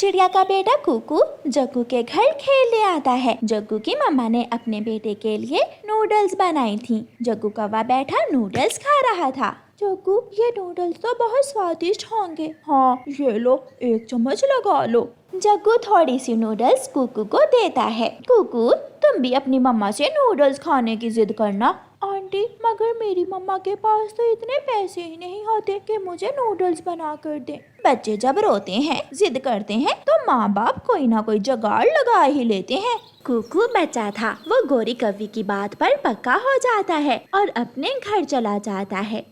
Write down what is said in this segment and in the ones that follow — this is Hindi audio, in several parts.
चिड़िया का बेटा कुकू जग्गू के घर खेलने आता है। जग्गू की मम्मा ने अपने बेटे के लिए नूडल्स बनाई थी। जग्गू कौवा बैठा नूडल्स खा रहा था। जग्गू, ये नूडल्स तो बहुत स्वादिष्ट होंगे। हाँ, ये लो, एक चम्मच लगा लो। जग्गू थोड़ी सी नूडल्स कुकू को देता है। कुकू, तुम भी अपनी मम्मा से नूडल्स खाने की जिद करना। आंटी, मगर मेरी मम्मा के पास तो इतने पैसे ही नहीं होते कि मुझे नूडल्स बना कर दे। बच्चे जब रोते हैं, जिद करते हैं, तो माँ बाप कोई ना कोई जुगाड़ लगा ही लेते हैं। कुकू बच्चा था, वो गोरी कौवी की बात पर पक्का हो जाता है और अपने घर चला जाता है।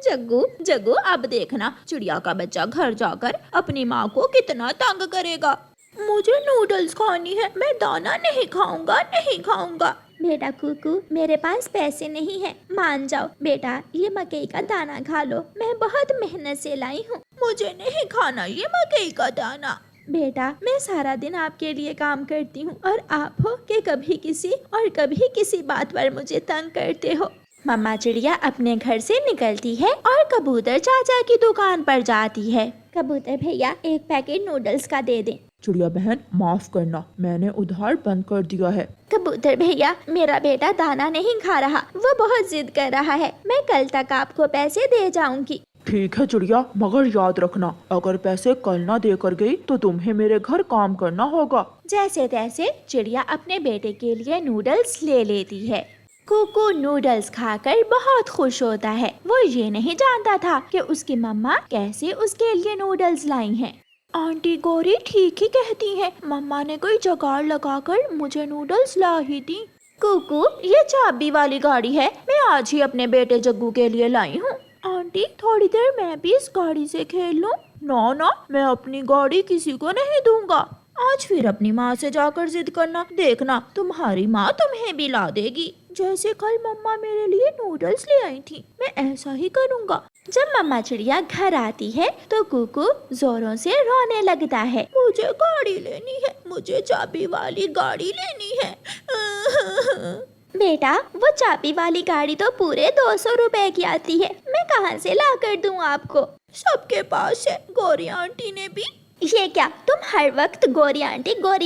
जग्गू, जग्गू, अब देखना चिड़िया का बच्चा घर जाकर अपनी माँ को कितना तंग करेगा। मुझे नूडल्स खानी है, मैं दाना नहीं खाऊंगा, नहीं खाऊंगा। बेटा कुकू, मेरे पास पैसे नहीं है, मान जाओ। बेटा, ये मकई का दाना खा लो, मैं बहुत मेहनत से लाई हूँ। मुझे नहीं खाना ये मकई का दाना। बेटा, मैं सारा दिन आपके लिए काम करती हूँ और आप हो कि कभी किसी बात पर मुझे तंग करते हो। मम्मा चिड़िया अपने घर से निकलती है और कबूतर चाचा की दुकान पर जाती है। कबूतर भैया, एक पैकेट नूडल्स का दे दें। चिड़िया बहन, माफ करना, मैंने उधार बंद कर दिया है। कबूतर भैया, मेरा बेटा दाना नहीं खा रहा, वो बहुत जिद कर रहा है। मैं कल तक आपको पैसे दे जाऊंगी। ठीक है चिड़िया, मगर याद रखना, अगर पैसे कल ना देकर गई तो तुम्हें मेरे घर काम करना होगा। जैसे तैसे चिड़िया अपने बेटे के लिए नूडल्स ले लेती है। कुकू नूडल्स खाकर बहुत खुश होता है। वो ये नहीं जानता था कि उसकी मम्मा कैसे उसके लिए नूडल्स लाई हैं। आंटी गौरी ठीक ही कहती है, मम्मा ने कोई जुगाड़ लगाकर मुझे नूडल्स ला ही दी। कुकू, ये चाबी वाली गाड़ी है, मैं आज ही अपने बेटे जग्गू के लिए लाई हूँ। आंटी, थोड़ी देर मैं भी इस गाड़ी से खेल लूं? ना ना, मैं अपनी गाड़ी किसी को नहीं दूंगा। आज फिर अपनी माँ से जाकर जिद करना, देखना तुम्हारी माँ तुम्हें भी ला देगी। जैसे कल मम्मा मेरे लिए नूडल्स ले आई थी, मैं ऐसा ही करूँगा। जब मम्मा चिड़िया घर आती है तो कुकू जोरों से रोने लगता है। मुझे गाड़ी लेनी है, मुझे चाबी वाली गाड़ी लेनी है। बेटा, वो चाबी वाली गाड़ी तो पूरे 200 रुपए की आती है, मैं कहाँ से ला कर दूँ आपको? सबके पास है, गौरी आंटी ने भी। ये क्या, तुम हर वक्त गोरी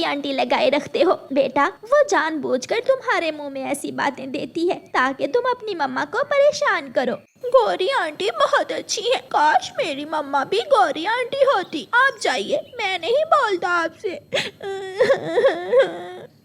आंटी लगाए रखते हो? बेटा, वो जानबूझकर तुम्हारे मुंह में ऐसी बातें देती है ताकि तुम अपनी मम्मा को परेशान करो। गौरी आंटी बहुत अच्छी है, काश मेरी मम्मा भी गौरी आंटी होती। आप जाइए, मैं नहीं बोलता आपसे।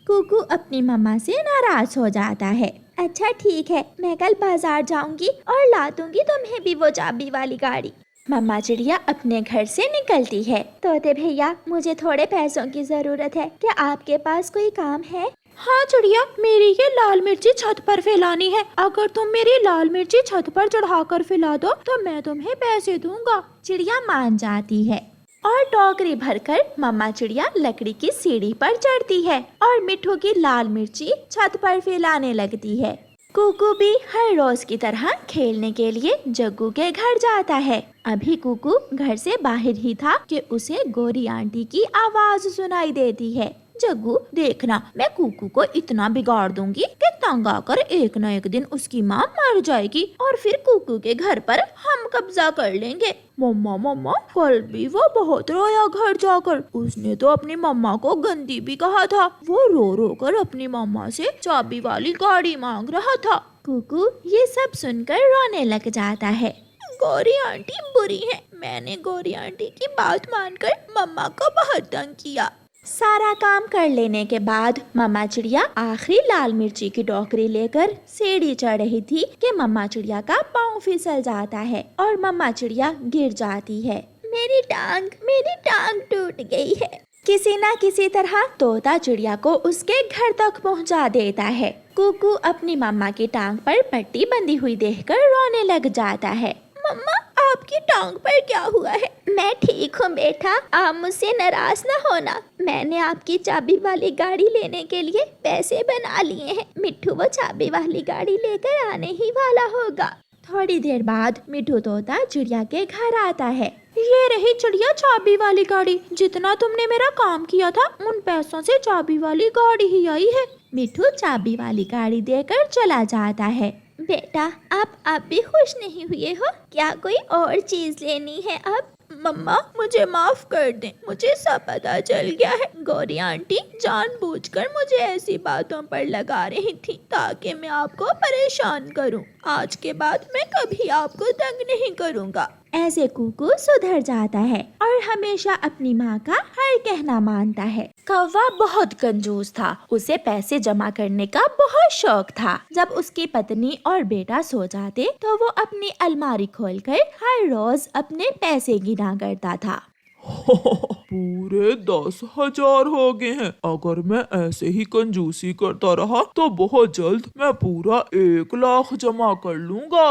कुकू अपनी मम्मा से नाराज हो जाता है। अच्छा ठीक है, मैं कल बाजार जाऊंगी और ला दूंगी तुम्हें भी वो चाबी वाली गाड़ी। मम्मा चिड़िया अपने घर से निकलती है। तोते भैया, मुझे थोड़े पैसों की जरूरत है, क्या आपके पास कोई काम है? हाँ चिड़िया, मेरी ये लाल मिर्ची छत पर फैलानी है, अगर तुम मेरी लाल मिर्ची छत पर चढ़ाकर फैला दो तो मैं तुम्हें पैसे दूंगा। चिड़िया मान जाती है और टोकरी भरकर मम्मा चिड़िया लकड़ी की सीढ़ी पर चढ़ती है और मिट्ठू की लाल मिर्ची छत पर फैलाने लगती है। कुकू भी हर रोज की तरह खेलने के लिए जग्गू के घर जाता है। अभी कुकू घर से बाहर ही था कि उसे गोरी आंटी की आवाज सुनाई देती है। जग्गू, देखना, मैं कुकू को इतना बिगाड़ दूंगी कि तंग आकर एक न एक दिन उसकी माँ मर जाएगी और फिर कुकू के घर पर हम कब्जा कर लेंगे। मम्मा मम्मा, कल भी वो बहुत रोया घर जाकर, उसने तो अपनी मम्मा को गंदी भी कहा था। वो रो रो कर अपनी मम्मा से चाबी वाली गाड़ी मांग रहा था। कुकू ये सब सुनकर रोने लग जाता है। गौरी आंटी बुरी है, मैंने गौरी आंटी की बात मानकर मम्मा को बहुत तंग किया। सारा काम कर लेने के बाद मम्मा चिड़िया आखिरी लाल मिर्ची की टोकरी लेकर सीढ़ी चढ़ रही थी कि मम्मा चिड़िया का पाँव फिसल जाता है और मम्मा चिड़िया गिर जाती है। मेरी टांग टूट गई है। किसी न किसी तरह तोता चिड़िया को उसके घर तक पहुंचा देता है। कुकू अपनी मम्मा की टांग पर पट्टी बंधी हुई देखकर रोने लग जाता है। मम्मा, आपकी टांग पर क्या हुआ है? मैं ठीक हूँ बेटा, आप मुझसे नाराज न होना। मैंने आपकी चाबी वाली गाड़ी लेने के लिए पैसे बना लिए हैं। मिट्ठू वो चाबी वाली गाड़ी लेकर आने ही वाला होगा। थोड़ी देर बाद मिट्ठू तोता चिड़िया के घर आता है। ये रही चिड़िया चाबी वाली गाड़ी, जितना तुमने मेरा काम किया था उन पैसों से चाबी वाली गाड़ी ही आई है। मिट्ठू चाबी वाली गाड़ी देकर चला जाता है। बेटा, आप अब भी खुश नहीं हुए हो क्या? कोई और चीज लेनी है? अब मम्मा मुझे माफ कर दें, मुझे सब पता चल गया है। गौरी आंटी जानबूझकर मुझे ऐसी बातों पर लगा रही थी ताकि मैं आपको परेशान करूं। आज के बाद मैं कभी आपको तंग नहीं करूंगा। ऐसे कुकू सुधर जाता है और हमेशा अपनी माँ का हर कहना मानता है। कौवा बहुत कंजूस था, उसे पैसे जमा करने का बहुत शौक था। जब उसकी पत्नी और बेटा सो जाते तो वो अपनी अलमारी खोलकर हर रोज अपने पैसे गिना करता था। पूरे 10,000 हो गए हैं। अगर मैं ऐसे ही कंजूसी करता रहा तो बहुत जल्द मैं पूरा 1 लाख जमा कर लूँगा।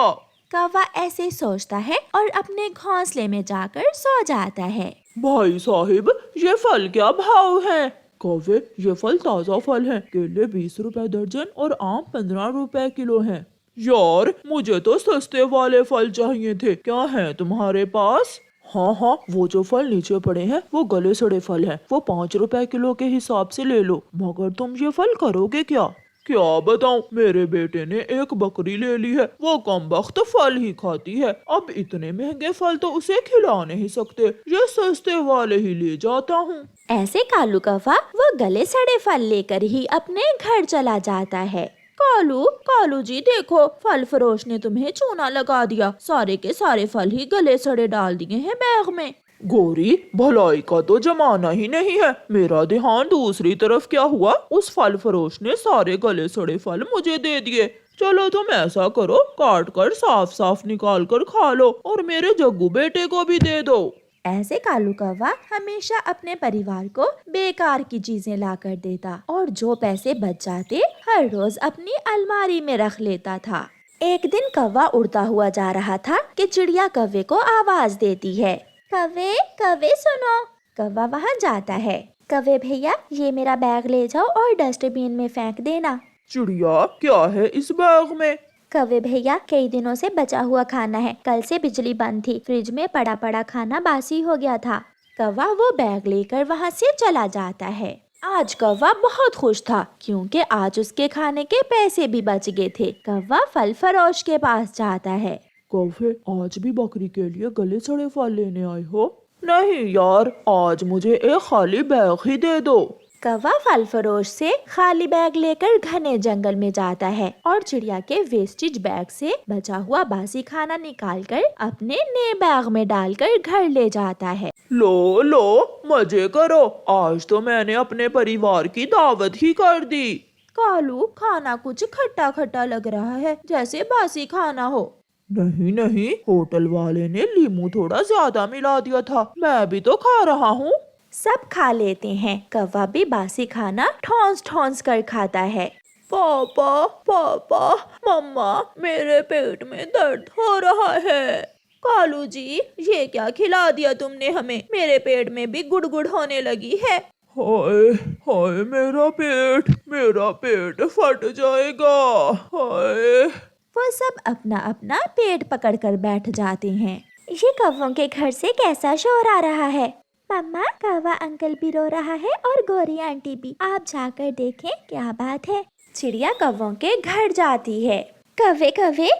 कौवा ऐसे सोचता है और अपने घोंसले में जाकर सो जाता है। भाई साहिब, ये फल क्या भाव है? कौवे, ये फल ताजा फल हैं। केले 20 रुपए दर्जन और आम 15 रुपए किलो हैं। यार, मुझे तो सस्ते वाले फल चाहिए थे। क्या है तुम्हारे पास? हाँ, वो जो फल नीचे पड़े हैं वो गले सड़े फल हैं। वो 5 रुपए किलो के हिसाब से ले लो। मगर तुम ये फल करोगे क्या? क्या बताऊं, मेरे बेटे ने एक बकरी ले ली है। वो कमबख्त फल ही खाती है। अब इतने महंगे फल तो उसे खिला नहीं सकते। ये सस्ते वाले ही ले जाता हूँ। ऐसे कालू कौवा वो गले सड़े फल लेकर ही अपने घर चला जाता है। कालू जी देखो, फल फरोश ने तुम्हें चूना लगा दिया। सारे के सारे फल ही गले सड़े डाल दिए हैं बैग में। गोरी, भलाई का तो जमाना ही नहीं है। मेरा ध्यान दूसरी तरफ क्या हुआ, उस फल फरोश ने सारे गले सड़े फल मुझे दे दिए। चलो तुम ऐसा करो, काट कर साफ साफ निकाल कर खा लो और मेरे जग्गू बेटे को भी दे दो। ऐसे कालू कौवा हमेशा अपने परिवार को बेकार की चीजें ला कर देता और जो पैसे बच जाते हर रोज अपनी अलमारी में रख लेता था। एक दिन कौवा उड़ता हुआ जा रहा था कि चिड़िया कौवे को आवाज देती है। कौवे कौवे सुनो। कौवा वहाँ जाता है। कौवे भैया, ये मेरा बैग ले जाओ और डस्टबिन में फेंक देना। चिड़िया, क्या है इस बैग में? कौवे भैया, कई दिनों से बचा हुआ खाना है। कल से बिजली बंद थी, फ्रिज में पड़ा पड़ा खाना बासी हो गया था। कौवा वो बैग लेकर वहाँ से चला जाता है। आज कौवा बहुत खुश था क्योंकि आज उसके खाने के पैसे भी बच गए थे। कौवा फल फरोश के पास जाता है। कौवे, आज भी बकरी के लिए गले सड़े फल लेने आए हो? नहीं यार, आज मुझे एक खाली बैग ही दे दो। कौवा फल फरोश से खाली बैग लेकर घने जंगल में जाता है और चिड़िया के वेस्टेज बैग से बचा हुआ बासी खाना निकालकर अपने नए बैग में डालकर घर ले जाता है। लो मजे करो, आज तो मैंने अपने परिवार की दावत ही कर दी। कालू, खाना कुछ खट्टा खट्टा लग रहा है, जैसे बासी खाना हो। नहीं, होटल वाले ने लींबू थोड़ा ज्यादा मिला दिया था। मैं भी तो खा रहा हूँ। सब खा लेते हैं। कौवा भी बासी खाना ठौंस ठौंस कर खाता है। पापा, मम्मा, मेरे पेट में दर्द हो रहा है। कालू जी, ये क्या खिला दिया तुमने हमें? मेरे पेट में भी गुड़गुड़ होने लगी है। हाय मेरा पेट फट जाएगा। हाय। वो सब अपना अपना पेट पकड़कर बैठ जाते हैं। ये कौवों के घर से कैसा शोर आ रहा है? मम्मा, कौवा अंकल भी रो रहा है और गौरी आंटी भी। आप जाकर देखें क्या बात है। चिड़िया कौवों के घर जाती है। कौवे,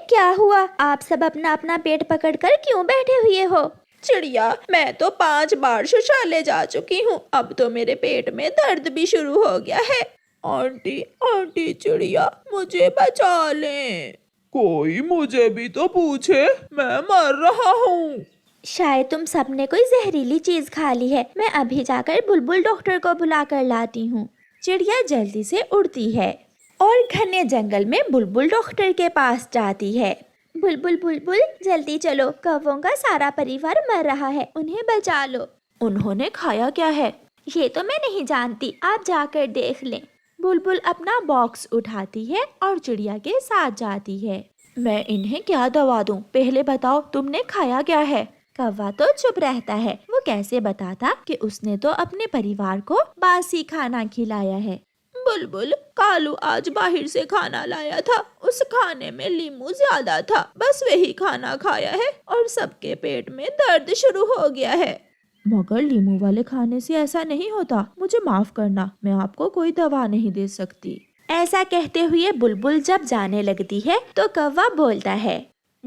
क्या हुआ? आप सब अपना अपना पेट पकड़कर क्यों बैठे हुए हो? चिड़िया, मैं तो 5 बार शौचालय जा चुकी हूँ। अब तो मेरे पेट में दर्द भी शुरू हो गया है। आंटी चिड़िया, मुझे बचा लें। कोई मुझे भी तो पूछे, मैं मर रहा हूँ। शायद तुम सबने कोई जहरीली चीज खा ली है। मैं अभी जाकर बुलबुल डॉक्टर को बुला कर लाती हूँ। चिड़िया जल्दी से उड़ती है और घने जंगल में बुलबुल डॉक्टर के पास जाती है। बुलबुल, जल्दी चलो, कौवों का सारा परिवार मर रहा है, उन्हें बचा लो। उन्होंने खाया क्या है? ये तो मैं नहीं जानती, आप जाकर देख लें। बुलबुल अपना बॉक्स उठाती है और चिड़िया के साथ जाती है। मैं इन्हें क्या दवा दूं? पहले बताओ, तुमने खाया क्या है? कौवा तो चुप रहता है। वो कैसे बताता कि उसने तो अपने परिवार को बासी खाना खिलाया है। बुलबुल, कालू आज बाहर से खाना लाया था। उस खाने में लींबू ज्यादा था, बस वही खाना खाया है और सबके पेट में दर्द शुरू हो गया है। मगर लींबू वाले खाने से ऐसा नहीं होता। मुझे माफ करना, मैं आपको कोई दवा नहीं दे सकती। ऐसा कहते हुए बुलबुल जब जाने लगती है तो कौवा बोलता है,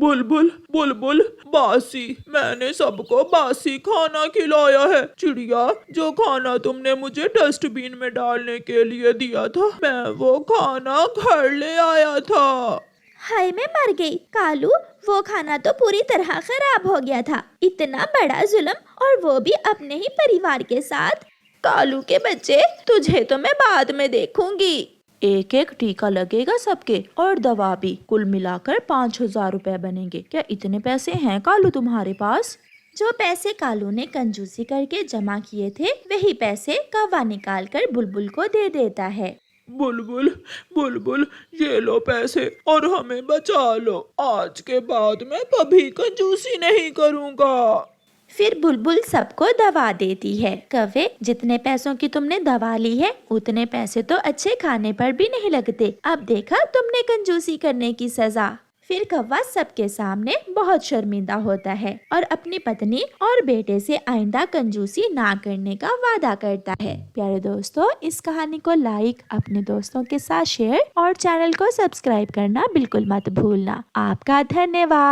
बुलबुल बुलबुल बासी, मैंने सबको बासी खाना खिलाया है। चिड़िया, जो खाना तुमने मुझे डस्टबिन में डालने के लिए दिया था, मैं वो खाना घर ले आया था। हाय, मैं मर गई। कालू, वो खाना तो पूरी तरह खराब हो गया था। इतना बड़ा जुल्म, और वो भी अपने ही परिवार के साथ। कालू के बच्चे, तुझे तो मैं बाद में देखूंगी। एक एक टीका लगेगा सबके, और दवा भी। कुल मिलाकर 5,000 रुपए बनेंगे। क्या इतने पैसे हैं कालू तुम्हारे पास? जो पैसे कालू ने कंजूसी करके जमा किए थे, वही पैसे कौवा निकाल कर बुलबुल को दे देता है। बुलबुल बुलबुल, ये लो पैसे और हमें बचा लो। आज के बाद मैं कभी कंजूसी नहीं करूँगा। फिर बुलबुल सबको दवा देती है। कौवे, जितने पैसों की तुमने दवा ली है, उतने पैसे तो अच्छे खाने पर भी नहीं लगते। अब देखा तुमने कंजूसी करने की सजा। फिर कौवा सबके सामने बहुत शर्मिंदा होता है और अपनी पत्नी और बेटे से आइंदा कंजूसी ना करने का वादा करता है। प्यारे दोस्तों, इस कहानी को लाइक, अपने दोस्तों के साथ शेयर और चैनल को सब्सक्राइब करना बिल्कुल मत भूलना। आपका धन्यवाद।